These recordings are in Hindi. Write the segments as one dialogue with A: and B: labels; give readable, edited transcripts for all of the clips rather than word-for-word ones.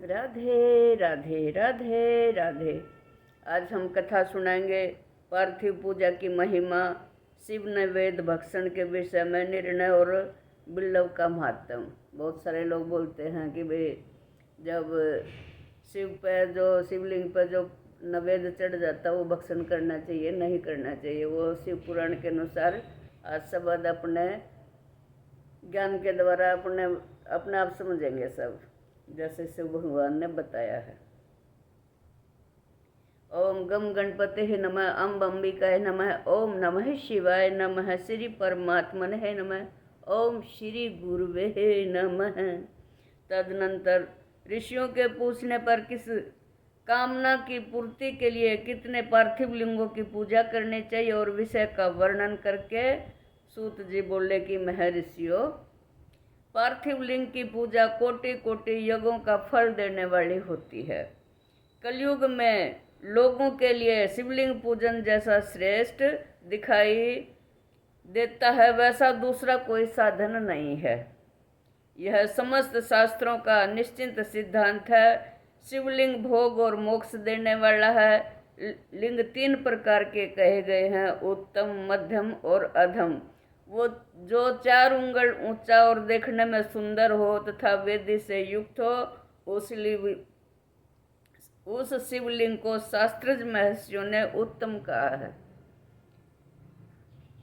A: राधे राधे राधे राधे। आज हम कथा सुनाएंगे पार्थिव पूजा की महिमा, शिव नैवेद्य भक्षण के विषय में निर्णय और बिल्लव का महत्व। बहुत सारे लोग बोलते हैं कि भाई जब शिवलिंग पे जो नैवेद्य चढ़ जाता है वो भक्षण करना चाहिए, नहीं करना चाहिए। वो शिव पुराण के अनुसार आज सब अपने ज्ञान के द्वारा अपने आप समझेंगे सब, जैसे शिव भगवान ने बताया है। ओम गम गणपते नमः, अम्ब अंबिकाय नमः, ओम नमः शिवाय नमः, श्री परमात्मने नमः, ओम श्री गुरुवे नमः। तदनंतर ऋषियों के पूछने पर किस कामना की पूर्ति के लिए कितने पार्थिव लिंगों की पूजा करनी चाहिए और विषय का वर्णन करके सूत जी बोले कि महर्षियों, पार्थिव लिंग की पूजा कोटि कोटि यज्ञों का फल देने वाली होती है। कलयुग में लोगों के लिए शिवलिंग पूजन जैसा श्रेष्ठ दिखाई देता है वैसा दूसरा कोई साधन नहीं है। यह समस्त शास्त्रों का निश्चित सिद्धांत है। शिवलिंग भोग और मोक्ष देने वाला है। लिंग 3 प्रकार के कहे गए हैं, उत्तम, मध्यम और अधम। वो जो 4 उंगल ऊंचा और देखने में सुंदर हो तथा वेदी से युक्त हो, उस शिवलिंग को शास्त्रज महर्षियों ने उत्तम कहा है।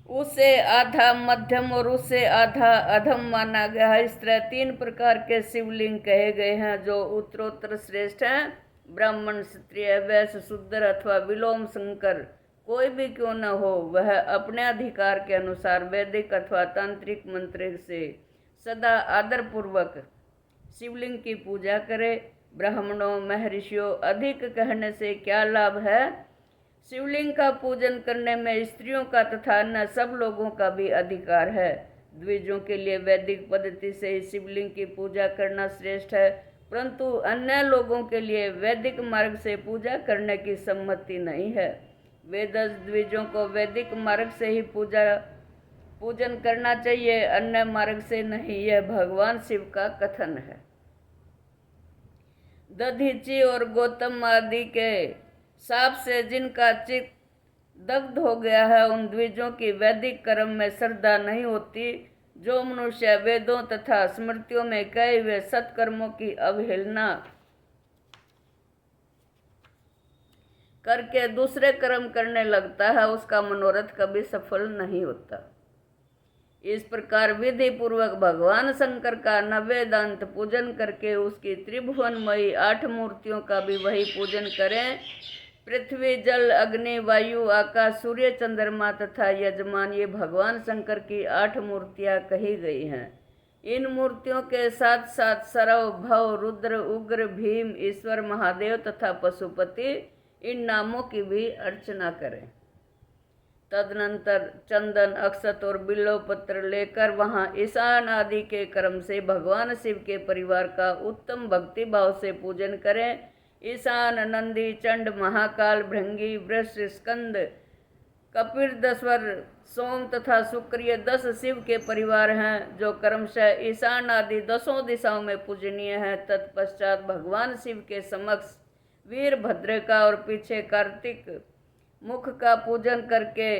A: उसे आधा मध्यम और उसे आधा अधम माना गया है। इस तरह 3 प्रकार के शिवलिंग कहे गए हैं जो उत्तरोत्तर श्रेष्ठ हैं। ब्राह्मण, क्षत्रिय, वैश्य, शूद्र अथवा विलोम शंकर कोई भी क्यों न हो, वह अपने अधिकार के अनुसार वैदिक अथवा तांत्रिक मंत्र से सदा आदर पूर्वक शिवलिंग की पूजा करे। ब्राह्मणों, महर्षियों, अधिक कहने से क्या लाभ है? शिवलिंग का पूजन करने में स्त्रियों का तथा अन्य सब लोगों का भी अधिकार है। द्विजों के लिए वैदिक पद्धति से ही शिवलिंग की पूजा करना श्रेष्ठ है, परंतु अन्य लोगों के लिए वैदिक मार्ग से पूजा करने की सम्मति नहीं है। वेदज द्विजों को वैदिक मार्ग से ही पूजन करना चाहिए, अन्य मार्ग से नहीं। यह भगवान शिव का कथन है। दधीची और गौतम आदि के शाप से जिनका चित्त दग्ध हो गया है, उन द्विजों की वैदिक कर्म में श्रद्धा नहीं होती। जो मनुष्य वेदों तथा स्मृतियों में कहे हुए सत्कर्मों की अवहेलना करके दूसरे कर्म करने लगता है, उसका मनोरथ कभी सफल नहीं होता। इस प्रकार विधि पूर्वक भगवान शंकर का नवेदांत पूजन करके उसकी त्रिभुवनमयी 8 मूर्तियों का भी वही पूजन करें। पृथ्वी, जल, अग्नि, वायु, आकाश, सूर्य, चंद्रमा तथा यजमान, ये भगवान शंकर की 8 मूर्तियां कही गई हैं। इन मूर्तियों के साथ साथ सरव, भव, रुद्र, उग्र, भीम, ईश्वर, महादेव तथा पशुपति, इन नामों की भी अर्चना करें। तदनंतर चंदन, अक्षत और बिल्व पत्र लेकर वहां ईशान आदि के क्रम से भगवान शिव के परिवार का उत्तम भक्ति भाव से पूजन करें। ईशान, नंदी, चंड, महाकाल, भृंगी, वृष, स्कंद, कपिरदस्वर, सोम तथा शुक्र, ये 10 शिव के परिवार हैं जो क्रमशः ईशान आदि 10 दिशाओं में पूजनीय हैं। तत्पश्चात भगवान शिव के समक्ष वीरभद्र का और पीछे कार्तिक मुख का पूजन करके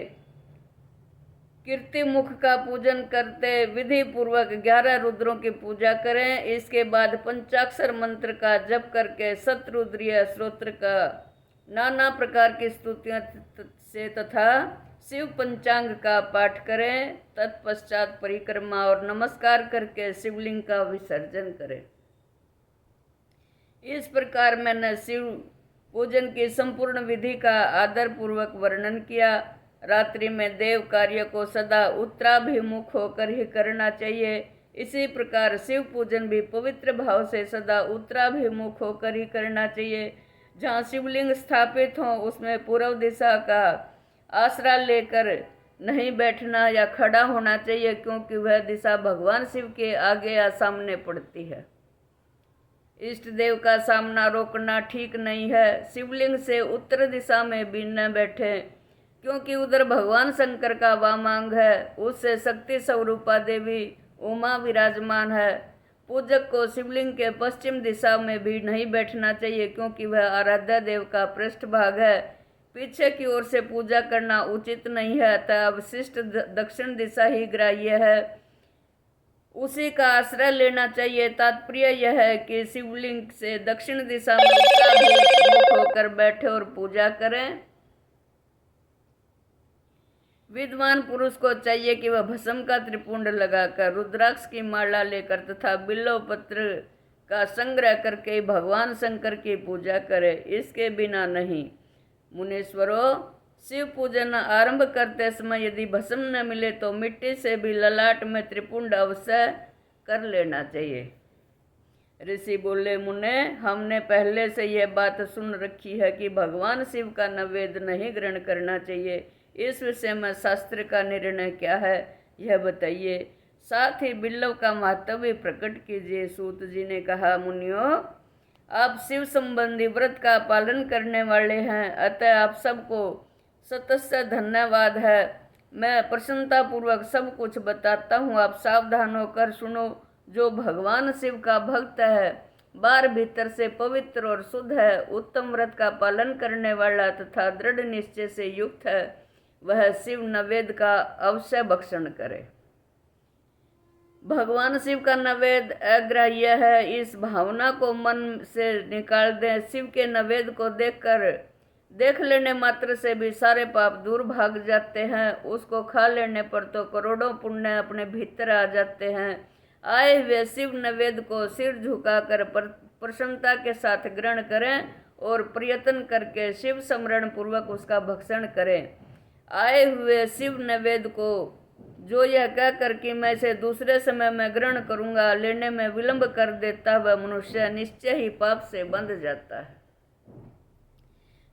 A: कीर्ति मुख का पूजन करते विधि पूर्वक 11 रुद्रों की पूजा करें। इसके बाद पंचाक्षर मंत्र का जप करके शतरुद्रीय स्तोत्र का नाना प्रकार की स्तुतियों से तथा शिव पंचांग का पाठ करें। तत्पश्चात परिक्रमा और नमस्कार करके शिवलिंग का विसर्जन करें। इस प्रकार मैंने शिव पूजन की संपूर्ण विधि का आदर पूर्वक वर्णन किया। रात्रि में देव कार्य को सदा उत्तराभिमुख होकर ही करना चाहिए। इसी प्रकार शिव पूजन भी पवित्र भाव से सदा उत्तराभिमुख होकर ही करना चाहिए। जहाँ शिवलिंग स्थापित हो उसमें पूर्व दिशा का आसरा लेकर नहीं बैठना या खड़ा होना चाहिए, क्योंकि वह दिशा भगवान शिव के आगे या सामने पड़ती है। इष्ट देव का सामना रोकना ठीक नहीं है। शिवलिंग से उत्तर दिशा में भी न बैठे, क्योंकि उधर भगवान शंकर का वामांग है। उससे शक्ति स्वरूपा देवी उमा विराजमान है। पूजक को शिवलिंग के पश्चिम दिशा में भी नहीं बैठना चाहिए, क्योंकि वह आराध्य देव का पृष्ठभाग है। पीछे की ओर से पूजा करना उचित नहीं है, अतः अवशिष्ट दक्षिण दिशा ही ग्राह्य है, उसी का आश्रय लेना चाहिए। तात्पर्य यह है कि शिवलिंग से दक्षिण दिशा में मुख होकर बैठे और पूजा करें। विद्वान पुरुष को चाहिए कि वह भस्म का त्रिपुंड लगाकर, रुद्राक्ष की माला लेकर तथा बिल्व पत्र का संग्रह करके भगवान शंकर की पूजा करे, इसके बिना नहीं। मुनीश्वरों, शिव पूजन आरंभ करते समय यदि भस्म न मिले तो मिट्टी से भी ललाट में त्रिपुंड अवश्य कर लेना चाहिए। ऋषि बोले, मुने, हमने पहले से यह बात सुन रखी है कि भगवान शिव का नैवेद्य नहीं ग्रहण करना चाहिए। इस विषय में शास्त्र का निर्णय क्या है, यह बताइए। साथ ही बिल्व का महत्व भी प्रकट कीजिए। सूत जी ने कहा, मुनियों, आप शिव संबंधी व्रत का पालन करने वाले हैं, अतः आप सबको सतस्य धन्यवाद है। मैं प्रसन्नता पूर्वक सब कुछ बताता हूँ, आप सावधान होकर सुनो। जो भगवान शिव का भक्त है, बाहर भीतर से पवित्र और शुद्ध है, उत्तम व्रत का पालन करने वाला तथा दृढ़ निश्चय से युक्त है, वह शिव नैवेद्य का अवश्य भक्षण करे। भगवान शिव का नैवेद्य अग्राह्य है, इस भावना को मन से निकाल दें। शिव के नैवेद्य को देख लेने मात्र से भी सारे पाप दूर भाग जाते हैं। उसको खा लेने पर तो करोड़ों पुण्य अपने भीतर आ जाते हैं। आए हुए शिव नैवेद्य को सिर झुकाकर प्रसन्नता के साथ ग्रहण करें और प्रयत्न करके शिव स्मरण पूर्वक उसका भक्षण करें। आए हुए शिव नैवेद्य को जो यह कहकर कि मैं इसे दूसरे समय में ग्रहण करूंगा लेने में विलंब कर देता, वह मनुष्य निश्चय ही पाप से बंध जाता है।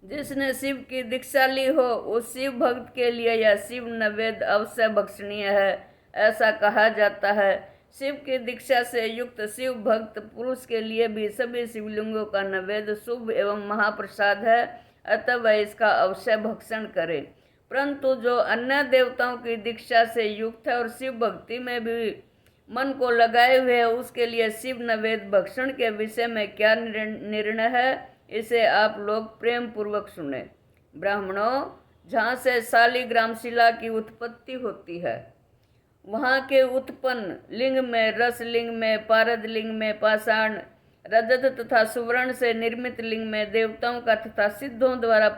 A: जिसने शिव की दीक्षा ली हो, उस शिव भक्त के लिए यह शिव नैवेद्य अवश्य भक्षणीय है, ऐसा कहा जाता है। शिव की दीक्षा से युक्त शिव भक्त पुरुष के लिए भी सभी शिवलिंगों का नैवेद्य शुभ एवं महाप्रसाद है, अतः वह इसका अवश्य भक्षण करे। परंतु जो अन्य देवताओं की दीक्षा से युक्त है और शिव भक्ति में भी मन को लगाए हुए है, उसके लिए शिव नैवेद्य भक्षण के विषय में क्या निर्णय है, इसे आप लोग प्रेम पूर्वक सुने। ब्राह्मणों, जहाँ से शालिग्राम शिला की उत्पत्ति होती है, वहाँ के उत्पन्न लिंग में, रस लिंग में, पारद लिंग में, पाषाण, रजत तथा सुवर्ण से निर्मित लिंग में देवताओं का तथा सिद्धों द्वारा